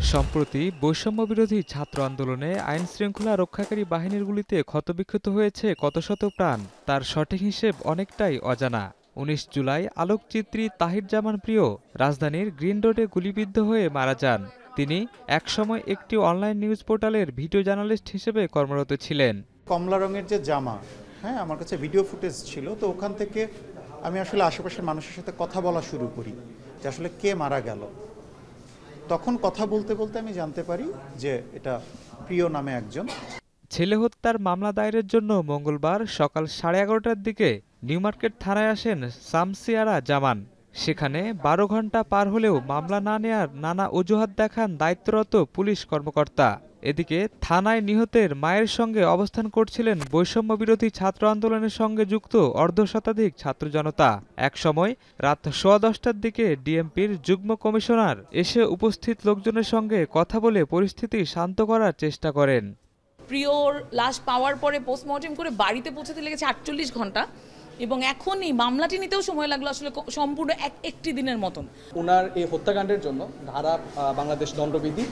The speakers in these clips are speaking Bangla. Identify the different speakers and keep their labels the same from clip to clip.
Speaker 1: সম্প্রতি বৈষম্যবিরোধী ছাত্র আন্দোলনে আইনশৃঙ্খলা রক্ষাকারী বাহিনীর গুলিতে ক্ষতবিক্ষত হয়েছে কত শত প্রাণ, তার সঠিক হিসেব অনেকটাই অজানা। ১৯ জুলাই আলোকচিত্রী তাহির জামান প্রিয় রাজধানীর গ্রিন রোডে গুলিবিদ্ধ হয়ে মারা যান। তিনি একসময় একটি অনলাইন নিউজ পোর্টালের ভিডিও জার্নালিস্ট হিসেবে কর্মরত ছিলেন।
Speaker 2: কমলা রঙের যে জামা, আমার কাছে ভিডিও ফুটেজ ছিল, তো ওখান থেকে আমি আসলে আশেপাশের মানুষের সাথে কথা বলা শুরু করি যে আসলে কে মারা গেল। তখন কথা বলতে বলতে আমি জানতে পারি যে এটা প্রিয় নামে একজন।
Speaker 1: ছেলে হত্যার মামলা দায়েরের জন্য মঙ্গলবার সকাল 11:30টার দিকে নিউ মার্কেট থানায় আসেন শামসিয়ারা জামান। সেখানে 12 ঘণ্টা পার হলেও মামলা না নেয়ার নানা অজুহাত দেখান দায়িত্বরত পুলিশ কর্মকর্তা। এদিকে থানায় নিহতের মায়ের সঙ্গে অবস্থান করছিলেন বৈষম্যবিরোধী ছাত্র আন্দোলনের সঙ্গে যুক্ত অর্ধশতাধিক ছাত্র জনতা। একসময় রাত 10:15টার দিকে ডিএমপির যুগ্ম কমিশনার এসে উপস্থিত লোকজনের সঙ্গে কথা বলে পরিস্থিতি শান্ত করার চেষ্টা করেন।
Speaker 3: প্রিয়র লাশ পাওয়ার পরে পোস্টমর্টেম করে বাড়িতে পৌঁছাতে লেগেছে 48 ঘন্টা, এবং এখন এই মামলাটি নিতেও সময় লাগলো আসলে সম্পূর্ণ একটি দিনের মতন।
Speaker 4: ওনার এই হত্যাকাণ্ডের জন্য ধারা বাংলাদেশ দণ্ডবিধি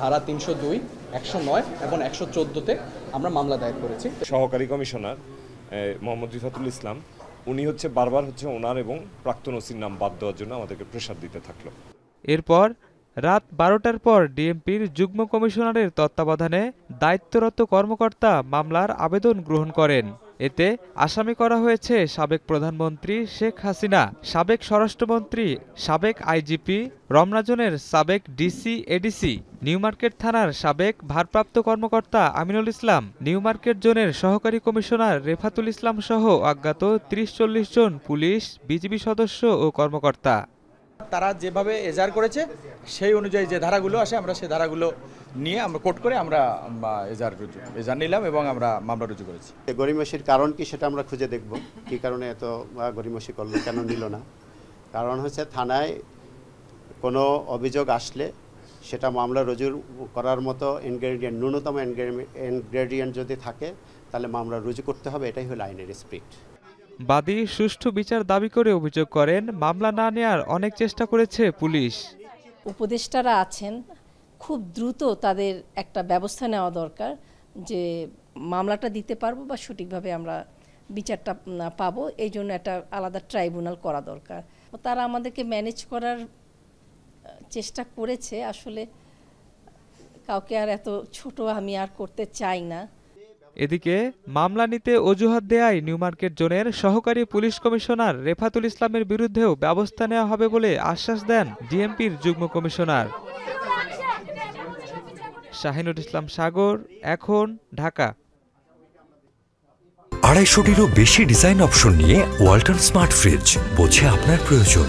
Speaker 4: ধারা 302, 109 এবং 114-তে আমরা মামলা দায়ের করেছি।
Speaker 5: সহকারী কমিশনার মোহাম্মদ রিফাতুল ইসলাম উনি বারবার ওনার এবং প্রাক্তন ওসির নাম বাদ দেওয়ার জন্য আমাদেরকে প্রেসার দিতে থাকলো।
Speaker 1: এরপর রাত 12টার পর ডিএমপির যুগ্ম কমিশনারের তত্ত্বাবধানে দায়িত্বরত কর্মকর্তা মামলার আবেদন গ্রহণ করেন। এতে আসামি করা হয়েছে সাবেক প্রধানমন্ত্রী শেখ হাসিনা, সাবেক স্বরাষ্ট্রমন্ত্রী, সাবেক আইজিপি, রমনা জোনের সাবেক ডিসি এডিসি, নিউ মার্কেট থানার সাবেক ভারপ্রাপ্ত কর্মকর্তা আমিনুল ইসলাম, নিউ মার্কেট জোনের সহকারী কমিশনার রেফাতুল ইসলাম সহ অজ্ঞাত 30-40 জন পুলিশ, বিজিবি সদস্য ও কর্মকর্তা।
Speaker 6: তারা যেভাবে এজাহার করেছে সেই অনুযায়ী যে ধারাগুলো আসে আমরা সেই ধারাগুলো নিয়ে আমরা কোর্ট করে আমরা এজাহার নিলাম এবং আমরা মামলা রুজু করেছি।
Speaker 7: গড়িমসির কারণ কি সেটা আমরা খুঁজে দেখব, কি কারণে এত গড়িমসি করলো, কেন নিল না। কারণ থানায় কোনো অভিযোগ আসলে সেটা মামলা রুজু করার মতো ইনগ্রেডিয়েন্ট, ন্যূনতম ইনগ্রেডিয়েন্ট যদি থাকে তাহলে মামলা রুজু করতে হবে, এটাই হলো আইনের স্পিরিট।
Speaker 1: বাদী সুষ্ঠু বিচার দাবি করে অভিযোগ করেন, মামলা না নেয়ার অনেক চেষ্টা করেছে পুলিশ।
Speaker 8: উপদেষ্টারা আছেন, খুব দ্রুত তাদের একটা ব্যবস্থা নেওয়া দরকার যে মামলাটা দিতে পারবো বা সঠিকভাবে আমরা বিচারটা পাবো, এই জন্য একটা আলাদা ট্রাইব্যুনাল করা দরকার। তারা আমাদেরকে ম্যানেজ করার চেষ্টা করেছে, আসলে কাউকে আর এত ছোট আমি আর করতে চাই না।
Speaker 1: এদিকে মামলা নিতে অজুহাত দেয়ায় নিউ মার্কেট জোনের সহকারী পুলিশ কমিশনার রেফাতুল ইসলামের বিরুদ্ধেও ব্যবস্থা নেওয়া হবে বলে আশ্বাস দেন ডিএমপির যুগ্ম কমিশনার। শাহিনুর ইসলাম সাগর, এখন, ঢাকা।
Speaker 9: 250-টিরও বেশি ডিজাইন অপশন নিয়ে ওয়ালটন স্মার্ট ফ্রিজ, বোঝে আপনার প্রয়োজন।